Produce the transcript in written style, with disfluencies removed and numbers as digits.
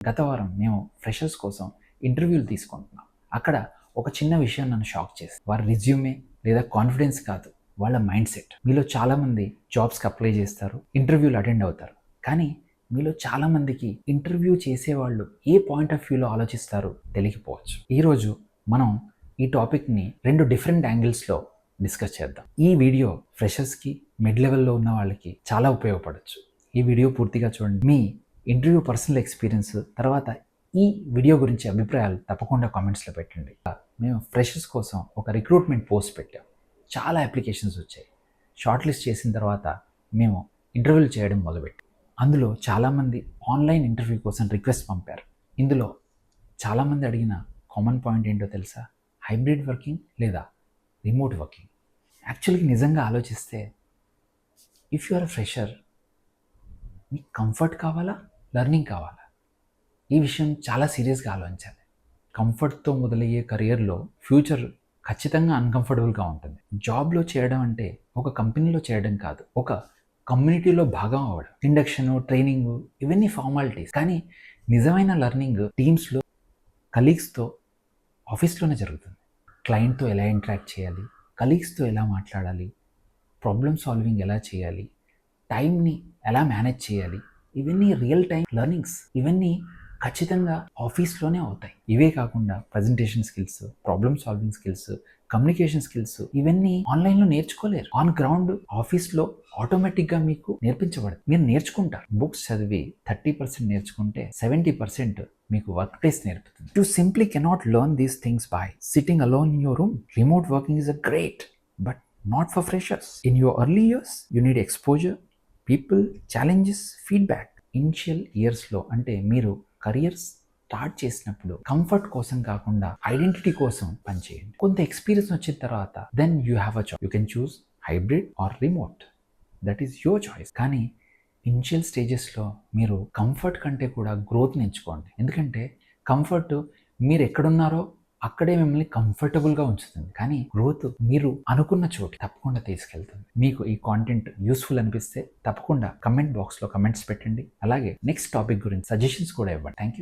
గత వారం మేము ఫ్రెషర్స్ కోసం ఇంటర్వ్యూలు తీసుకుంటున్నాం. అక్కడ ఒక చిన్న విషయం నన్ను షాక్ చేసింది. వారి రెజ్యూమే లేదా కాన్ఫిడెన్స్ కాదు, వాళ్ళ మైండ్ సెట్. మీలో చాలామంది జాబ్స్కి అప్లై చేస్తారు, ఇంటర్వ్యూలు అటెండ్ అవుతారు. కానీ మీలో చాలామందికి ఇంటర్వ్యూ చేసేవాళ్ళు ఏ పాయింట్ ఆఫ్ వ్యూలో ఆలోచిస్తారో తెలియకపోవచ్చు. ఈరోజు మనం ఈ టాపిక్ని 2 డిఫరెంట్ యాంగిల్స్లో డిస్కస్ చేద్దాం. ఈ వీడియో ఫ్రెషర్స్కి, మిడ్ లెవెల్లో ఉన్న వాళ్ళకి చాలా ఉపయోగపడవచ్చు. ఈ వీడియో పూర్తిగా చూడండి. మీ ఇంటర్వ్యూ పర్సనల్ ఎక్స్పీరియన్స్, తర్వాత ఈ వీడియో గురించి అభిప్రాయాలు తప్పకుండా కామెంట్స్లో పెట్టండి. మేము ఫ్రెషర్స్ కోసం ఒక రిక్రూట్మెంట్ పోస్ట్ పెట్టాం. చాలా అప్లికేషన్స్ వచ్చాయి. షార్ట్ లిస్ట్ చేసిన తర్వాత మేము ఇంటర్వ్యూలు చేయడం మొదలుపెట్టాం. అందులో చాలామంది ఆన్లైన్ ఇంటర్వ్యూ కోసం రిక్వెస్ట్ పంపారు. ఇందులో చాలామంది అడిగిన కామన్ పాయింట్ ఏంటో తెలుసా? హైబ్రిడ్ వర్కింగ్ లేదా రిమోట్ వర్కింగ్. యాక్చువల్గా నిజంగా ఆలోచిస్తే, if you are a fresher, మీకు కంఫర్ట్ కావాలా, లెర్నింగ్ కావాలా? ఈ విషయం చాలా సీరియస్గా ఆలోచించాలి. కంఫర్ట్తో మొదలయ్యే కెరియర్లో ఫ్యూచర్ ఖచ్చితంగా అన్కంఫర్టబుల్గా ఉంటుంది. జాబ్లో చేయడం అంటే ఒక కంపెనీలో చేయడం కాదు, ఒక కమ్యూనిటీలో భాగం అవ్వడం. ఇండక్షన్, ట్రైనింగ్ ఇవన్నీ ఫార్మాలిటీస్. కానీ నిజమైన లెర్నింగ్ టీమ్స్లో, కలీగ్స్తో, ఆఫీస్లోనే జరుగుతుంది. క్లయింట్తో ఎలా ఇంటరాక్ట్ చేయాలి, కలీగ్స్తో ఎలా మాట్లాడాలి, ప్రాబ్లమ్ సాల్వింగ్ ఎలా చేయాలి, టైంని ఎలా మేనేజ్ చేయాలి, ఇవన్నీ రియల్ టైం లెర్నింగ్స్. ఇవన్నీ ఖచ్చితంగా ఆఫీస్లోనే అవుతాయి. ఇవే కాకుండా presentation skills, problem solving skills, communication skills ఇవన్నీ ఆన్లైన్లో నేర్చుకోలేరు. ఆన్ గ్రౌండ్ ఆఫీస్లో ఆటోమేటిక్గా మీకు నేర్పించబడదు. మీరు నేర్చుకుంటారు. బుక్స్ చదివి 30% నేర్చుకుంటే 70% మీకు వర్క్ ప్లేస్ నేర్పుతుంది. You simply cannot learn these things by sitting alone in your room. Remote working is a great, but not for freshers. In your early years, you need exposure, people, challenges, feedback. Initial ఇయర్స్లో అంటే మీరు career start చేసినప్పుడు comfort కోసం కాకుండా identity కోసం పనిచేయండి. కొంత experience వచ్చిన తర్వాత then you have a choice. You can choose hybrid or remote. That is your choice. కానీ ఇనిషియల్ స్టేజెస్లో మీరు కంఫర్ట్ కంటే కూడా గ్రోత్ని ఎంచుకోండి. ఎందుకంటే కంఫర్ట్ మీరు ఎక్కడున్నారో అక్కడే మిమ్మల్ని కంఫర్టబుల్గా ఉంచుతుంది. కానీ గ్రోత్ మీరు అనుకున్న చోటు తప్పకుండా తీసుకెళ్తుంది. మీకు ఈ కాంటెంట్ యూస్ఫుల్ అనిపిస్తే తప్పకుండా కమెంట్ బాక్స్లో కమెంట్స్ పెట్టండి. అలాగే నెక్స్ట్ టాపిక్ గురించి సజెషన్స్ కూడా ఇవ్వండి. Thank you.